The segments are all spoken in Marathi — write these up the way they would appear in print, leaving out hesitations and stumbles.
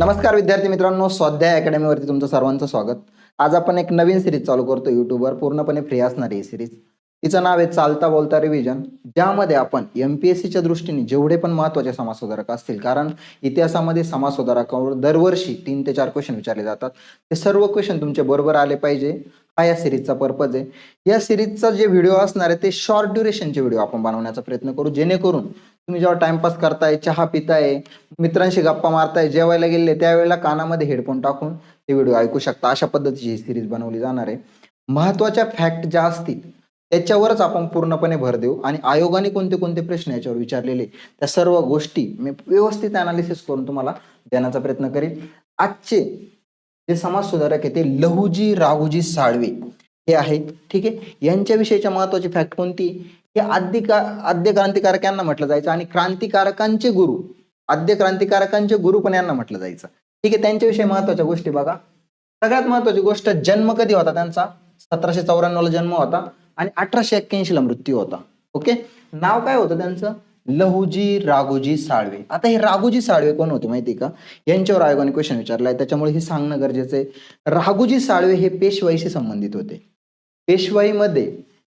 नमस्कार विद्यार्थी मित्रांनो, स्वाध्याय अकॅडमीवरती तुमचं सर्वांचं स्वागत. आज आपण एक नवीन सिरीज चालू करतो यूट्यूबवर, पूर्णपणे फ्री असणारी ही सिरीज. तिचं नाव आहे चालता बोलता रिव्हिजन, ज्यामध्ये आपण MPSCच्या दृष्टीने जेवढे पण महत्त्वाचे समाजसुधारक असतील, कारण इतिहासामध्ये समाजसुधारकावर दरवर्षी 3 ते 4 क्वेश्चन विचारले जातात, ते सर्व क्वेश्चन तुमच्या बरोबर आले पाहिजे, हा या सिरीजचा पर्पज आहे. या सिरीजचा जे व्हिडिओ असणार आहे ते शॉर्ट ड्युरेशनचे व्हिडिओ आपण बनवण्याचा प्रयत्न करू, जेणेकरून तुम्ही जेव्हा टाइमपास करताय, चहा पिताय, मित्रांशी गप्पा मारताय, जेवायला गेले त्यावेळेला कानामध्ये हेडफोन टाकून ते व्हिडिओ ऐकू शकता. अशा पद्धतीची ही सिरीज बनवली जाणार आहे. महत्त्वाच्या फॅक्ट ज्या असतील त्याच्यावरच आपण पूर्णपणे भर देऊ आणि आयोगाने कोणते कोणते प्रश्न याच्यावर विचारलेले त्या सर्व गोष्टी मी व्यवस्थित अनालिसिस करून तुम्हाला देण्याचा प्रयत्न करेन. आजचे जे समाज सुधारक आहे ते लहुजी राघोजी साळवे हे आहेत. ठीक आहे, यांच्याविषयीच्या महत्त्वाची फॅक्ट कोणती? हे आद्य क्रांतिकारक यांना म्हटलं जायचं आणि क्रांतिकारकांचे गुरु, आद्य क्रांतिकारकांचे गुरु पण यांना म्हटलं जायचं. ठीक आहे, त्यांच्याविषयी महत्त्वाच्या गोष्टी बघा. सगळ्यात महत्त्वाची गोष्ट, जन्म कधी होता त्यांचा? 1794 ला जन्म होता आणि 1881 ला मृत्यू होता. ओके, नाव काय होतं त्यांचं? लहुजी राघोजी साळवे. आता हे राघोजी साळवे कोण होते माहिती का? यांच्यावर आयोगाने क्वेश्चन विचारलाय, त्याच्यामुळे हे सांगणं गरजेचं आहे. राघोजी साळवे हे पेशवाईशी संबंधित होते. पेशवाईमध्ये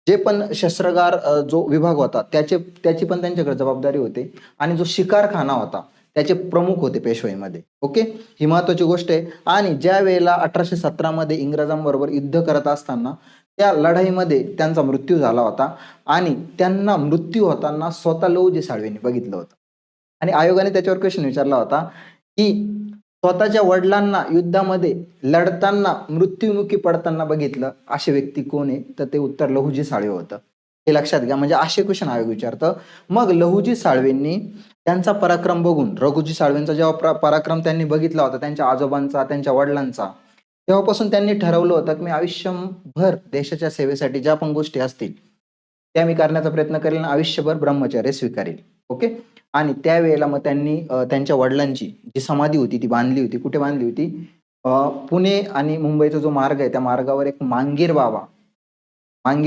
जे पण शस्त्रगार जो विभाग होता त्याची पण त्यांच्याकडे जबाबदारी होती आणि जो शिकारखाना होता त्याचे प्रमुख होते पेशवाईमध्ये. ओके, ही महत्वाची गोष्ट आहे. आणि ज्या वेळेला 1817 मध्ये इंग्रजांबरोबर युद्ध करत असताना त्या लढाईमध्ये त्यांचा मृत्यू झाला होता आणि त्यांना मृत्यू होताना स्वतः लहुजी साळवेंनी बघितलं होतं आणि आयोगाने त्याच्यावर क्वेश्चन विचारला होता की स्वतःच्या वडिलांना युद्धामध्ये लढताना मृत्युमुखी पडताना बघितलं अशी व्यक्ती कोण आहे? तर ते उत्तर लहुजी साळवे होतं. हे लक्षात घ्या, म्हणजे असे क्वेश्चन आयोग विचारतं. मग लहुजी साळवेंनी त्यांचा पराक्रम बघून, रघुजी साळवेंचा जेव्हा पराक्रम त्यांनी बघितला होता त्यांच्या आजोबांचा, त्यांच्या वडिलांचा, तेव्हापासून त्यांनी ठरवलं होतं की मी आयुष्यभर देशाच्या सेवेसाठी ज्या पण गोष्टी असतील त्या मी करण्याचा प्रयत्न करेल आणि आयुष्यभर ब्रह्मचर्य स्वीकारेल. ओके, आणि त्यावेळेला मग त्यांनी त्यांच्या वडिलांची जी समाधी होती ती बांधली होती. कुठे बांधली होती? पुणे आणि मुंबईचा जो मार्ग आहे त्या मार्गावर एक मांगीर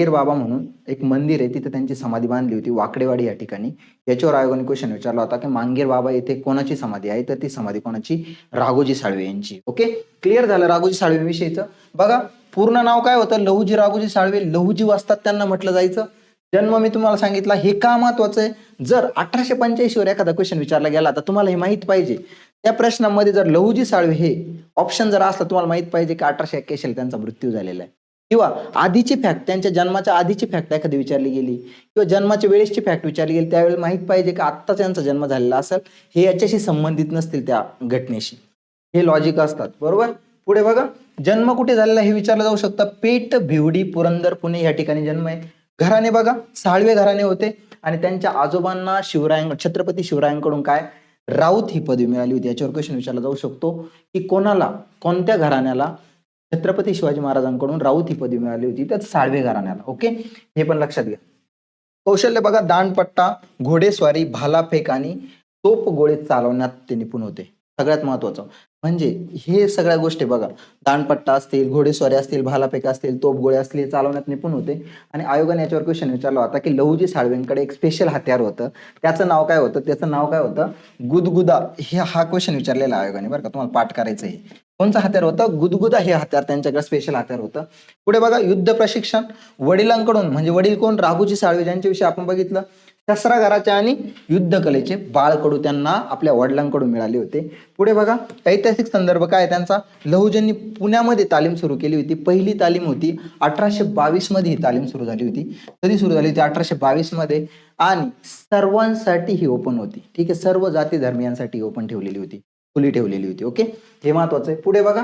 बाबा म्हणून एक मंदिर आहे, तिथे त्यांची समाधी बांधली होती, वाकडेवाडी या ठिकाणी. याच्यावर आयोगाने क्वेश्चन विचारला होता की मांगीर बाबा येथे कोणाची समाधी आहे? तर ती समाधी कोणाची? राघोजी साळवे यांची. ओके, क्लिअर झालं राघोजी साळवे विषयीचं. बघा, पूर्ण नाव काय होतं? लहुजी राघोजी साळवे. लहुजी वाजतात त्यांना म्हटलं जायचं. जन्म मी तुम्हाला सांगितला. हे का महत्वाचं आहे? जर 1885 वर एखादा क्वेश्चन विचारला गेला तर तुम्हाला हे माहित पाहिजे, त्या प्रश्नामध्ये जर लहुजी साळवे हे ऑप्शन जर असलं तुम्हाला माहित पाहिजे की 1881 ला त्यांचा मृत्यू झालेला आहे. किंवा आधीची फॅक्ट, त्यांच्या जन्माच्या आधीची फॅक्ट एखादी विचारली गेली किंवा जन्माच्या वेळेसची फॅक्ट विचारली गेली, त्यावेळेला माहित पाहिजे की आत्ताच त्यांचा जन्म झालेला असेल, हे याच्याशी संबंधित नसतील त्या घटनेशी. हे लॉजिक असतात, बरोबर. पुढे बघा, जन्म कुठे झालेला हे विचारलं जाऊ शकतं. पेठ, भिवडी, पुरंदर, पुणे या ठिकाणी जन्म आहे. घराणे बघा, साळवे घराणे होते आणि त्यांच्या आजोबांना छत्रपती शिवरायांकडून काय? राऊत ही पदवी मिळाली होती. याच्यावर क्वेश्चन विचारला जाऊ शकतो की कोणाला, कोणत्या घराण्याला छत्रपती शिवाजी महाराजांकडून राऊत ही पदवी मिळाली होती? तर साळवे घराण्याला. ओके, हे पण लक्षात घ्या. कौशल्य बघा, दांडपट्टा, घोडेस्वारी, भालाफेक आणि तोप गोळे चालवण्यात ते निपुण होते. सगळ्यात महत्वाचं म्हणजे हे सगळ्या गोष्टी बघा, दांडपट्टा असतील, घोडेस्वारी असतील, भालाफेक असतील, तोपगोळे असतील, चालवण्यात निपुण होते. आणि आयोगाने याच्यावर क्वेश्चन विचारला होता की लहुजी साळवेंकडे एक स्पेशल हत्यार होतं, त्याचं नाव काय होतं? त्याचं नाव काय होतं? गुदगुदा. हा क्वेश्चन विचारलेला आयोगाने, बरं का, तुम्हाला पाठ करायचं आहे. कोणचं हत्यार होतं? गुदगुदा हे हत्यार त्यांच्याकडे स्पेशल हत्यार होतं. पुढे बघा, युद्ध प्रशिक्षण वडिलांकडून, म्हणजे वडील कोण? राघोजी साळवे, ज्यांच्याविषयी आपण बघितलं. शस्त्रागाराचे आणि युद्धकलेचे बाळकडू त्यांना आपल्या वडिलांकडून मिळाले होते. पुढे बघा, ऐतिहासिक संदर्भ काय त्यांचा? लहुजींनी पुण्यामध्ये तालीम सुरू केली होती. पहिली तालीम होती 1822 मध्ये ही तालीम सुरू झाली होती. कधी सुरू झाली होती? 1822 मध्ये. आणि सर्वांसाठी ही ओपन होती. ठीक आहे, सर्व जाती धर्मियांसाठी ओपन ठेवलेली होती, खुली ठेवलेली होती. ओके, हे महत्वाचं आहे. पुढे बघा,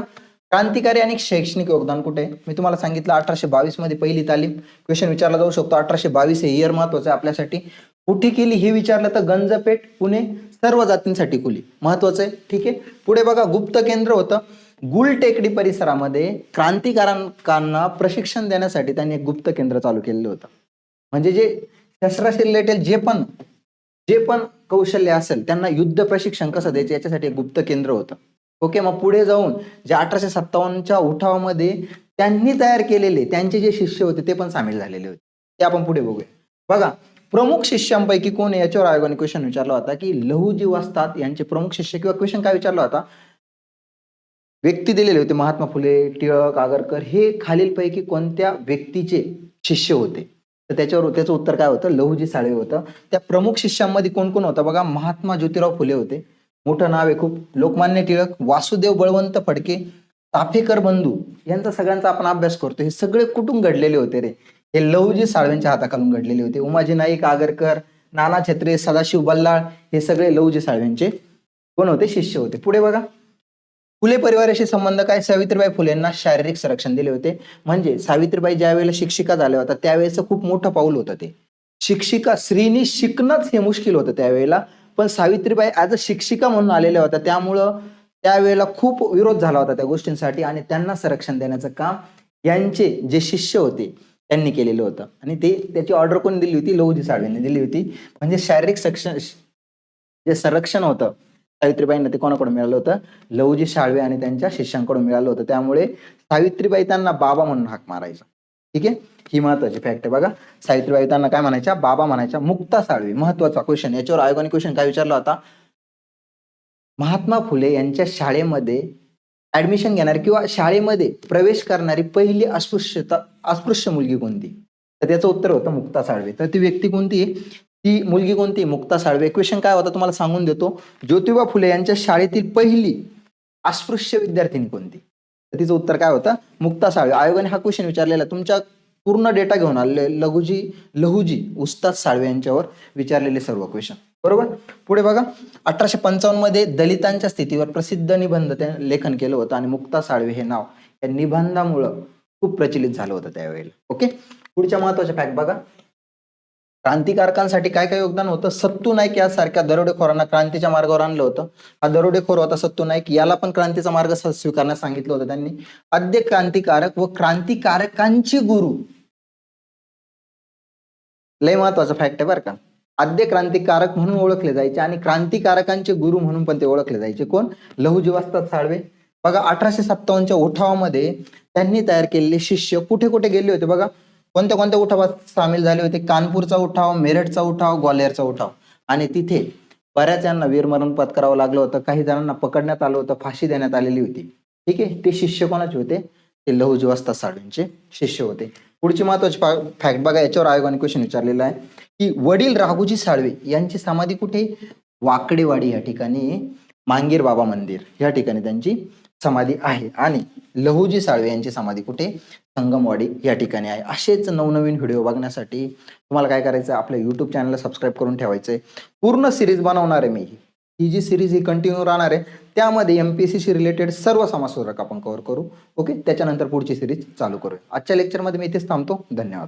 क्रांतिकारी आणि शैक्षणिक योगदान कुठे? मी तुम्हाला सांगितलं 1822 मध्ये पहिली तालीम. क्वेश्चन विचारला जाऊ शकतो. 1822 हे इयर महत्वाचं आहे आपल्यासाठी. कुठे केली हे विचारलं तर गंजपेठ, पुणे, सर्व जातींसाठी खुली. महत्वाचं आहे. ठीक आहे, पुढे बघा, गुप्त केंद्र होतं गुलटेकडी परिसरामध्ये. क्रांतिकारकांना प्रशिक्षण देण्यासाठी त्यांनी एक गुप्त केंद्र चालू केलेलं होतं. म्हणजे जे शस्त्राशी रिलेटेड जे पण कौशल्य असेल त्यांना युद्ध प्रशिक्षण कसं द्यायचं याच्यासाठी एक गुप्त केंद्र होतं. ओके, मग पुढे जाऊन जे 1857च्या उठावामध्ये त्यांनी तयार केलेले त्यांचे जे शिष्य होते ते पण सामील झालेले होते. ते आपण पुढे बघूया. बघा, प्रमुख शिष्यांपैकी कोण आहे? याच्यावर आयोगाने क्वेश्चन विचारला होता की लहुजी वस्ताद यांचे प्रमुख शिष्य, किंवा क्वेश्चन काय विचारला होता? व्यक्ती दिलेले होते महात्मा फुले, टिळक, आगरकर हे खालीलपैकी कोणत्या व्यक्तीचे शिष्य होते? तर त्याचं उत्तर काय होतं? लहुजी साळवे होतं. त्या प्रमुख शिष्यांमध्ये कोण कोण होतं बघा? महात्मा ज्योतिराव फुले होते, मोठं नाव आहे खूप. लोकमान्य टिळक, वासुदेव बळवंत फडके, चाफेकर बंधू यांचा सगळ्यांचा आपण अभ्यास करतो. हे सगळे कुठून घडलेले होते रे? हे लहुजी साळवेंच्या हाताखालून घडलेले होते. उमाजी नाईक, आगरकर, नाना छत्रे, सदाशिव बल्लाळ हे सगळे लहुजी साळवेंचे कोण होते? शिष्य होते. पुढे बघा, फुले परिवाराशी संबंध काय? सावित्रीबाई फुलेंना शारीरिक संरक्षण दिले होते. म्हणजे सावित्रीबाई ज्या वेळेला शिक्षिका झाल्या होत्या त्यावेळेचं खूप मोठं पाऊल होतं ते. शिक्षिका स्त्रीनी शिकणंच हे मुश्किल होतं त्यावेळेला, पण सावित्रीबाई ॲज अ शिक्षिका म्हणून आलेल्या होत्या, त्यामुळं त्यावेळेला खूप विरोध झाला होता त्या गोष्टींसाठी आणि त्यांना संरक्षण देण्याचं काम यांचे जे शिष्य होते त्यांनी केलेलं होतं. आणि त्याची ऑर्डर कोणी दिली होती? लहुजी साळवेंनी दिली होती. म्हणजे शारीरिक जे संरक्षण होतं सावित्रीबाईंना ते कोणाकडून मिळालं होतं? लहुजी साळवे आणि त्यांच्या शिष्यांकडून मिळालं होतं. त्यामुळे सावित्रीबाई त्यांना बाबा म्हणून हाक मारायचा. ठीक आहे, ही महत्वाची फॅक्ट आहे बघा. सावित्रीबाई त्यांना काय म्हणायच्या? बाबा म्हणायच्या. मुक्ता साळवे, महत्वाचा क्वेश्चन, याच्यावर आयोगाने क्वेश्चन काय विचारला होता? महात्मा फुले यांच्या शाळेमध्ये ऍडमिशन घेणारी किंवा शाळेमध्ये प्रवेश करणारी पहिली अस्पृश्य मुलगी कोणती? तर त्याचं उत्तर होतं मुक्ता साळवे. तर ती व्यक्ती कोणती आहे? ती मुलगी कोणती? मुक्ता साळवे. क्वेश्चन काय होता तुम्हाला सांगून देतो. ज्योतिबा फुले यांच्या शाळेतील पहिली अस्पृश्य विद्यार्थिनी कोणती? तर तिचं उत्तर काय होतं? मुक्ता साळवे. आयोगाने हा क्वेश्चन विचारलेला, तुमच्या पूर्ण डेटा घेऊन आलेले लहुजी उस्ताद साळवे यांच्यावर विचारलेले सर्व क्वेश्चन. बरोबर. पुढे बघा, 1855 मध्ये दलितांच्या स्थितीवर प्रसिद्ध निबंध लेखन केलं होतं आणि मुक्ता साळवे हे नाव या निबंधामुळं खूप प्रचलित झालं होतं त्यावेळेला. ओके. पुढच्या महत्वाच्या फॅक्ट बघा, क्रांतिकारकांसाठी काय काय योगदान होतं? सत्तू नाईक यासारख्या दरोडेखोरांना क्रांतीच्या मार्गावर आणलं होतं. हा दरोडेखोर होता सत्तू नाईक, याला पण क्रांतीचा मार्ग स्वीकारण्यास सांगितलं होतं त्यांनी. आद्य क्रांतिकारक व क्रांतिकारकांचे गुरु, लय महत्वाचा फॅक्ट आहे बरं का. आद्य क्रांतिकारक म्हणून ओळखले जायचे आणि क्रांतिकारकांचे गुरु म्हणून पण ते ओळखले जायचे. कोण? लहुजी वस्ताद साळवे. बघा, 1857च्या उठावामध्ये त्यांनी तयार केलेले शिष्य कुठे कुठे गेले होते बघा? कोणत्या कोणत्या उठावात सामील झाले होते? कानपूरचा उठाव, मेरठचा उठाव, ग्वाल्हेरचा उठाव. आणि तिथे बऱ्याच यांना वीरमरण पत्करावं लागलं होतं. काही जणांना पकडण्यात आलं होतं, फाशी देण्यात आलेली होती. ठीक आहे, ते शिष्य कोणाचे होते? ते लहुजी वस्ताद साळवेंचे शिष्य होते. पुढची महत्वाची फॅक्ट बघा, याच्यावर आयोगाने क्वेश्चन विचारलेला आहे की वडील राघोजी साळवे यांची समाधी कुठे? वाकडेवाडी या ठिकाणी, मांगीर बाबा मंदिर या ठिकाणी त्यांची समाधी आहे. आणि लहुजी साळवे यांची समाधी कुठे? संगमवाडी या ठिकाणी आहे. असेच नवनवीन व्हिडिओ बघण्यासाठी तुम्हाला काय करायचं? आपल्या युट्यूब चॅनलला सबस्क्राईब करून ठेवायचंय. पूर्ण सिरीज बनवणार आहे मी. ही जी सिरीज ही कंटिन्यू राहणार आहे, त्यामध्ये MPSC रिलेटेड सर्व समाजसुधारक आपण कव्हर करू. ओके, त्याच्यानंतर पुढची सिरीज चालू करूया. आजच्या लेक्चरमध्ये मी इथेच थांबतो. धन्यवाद.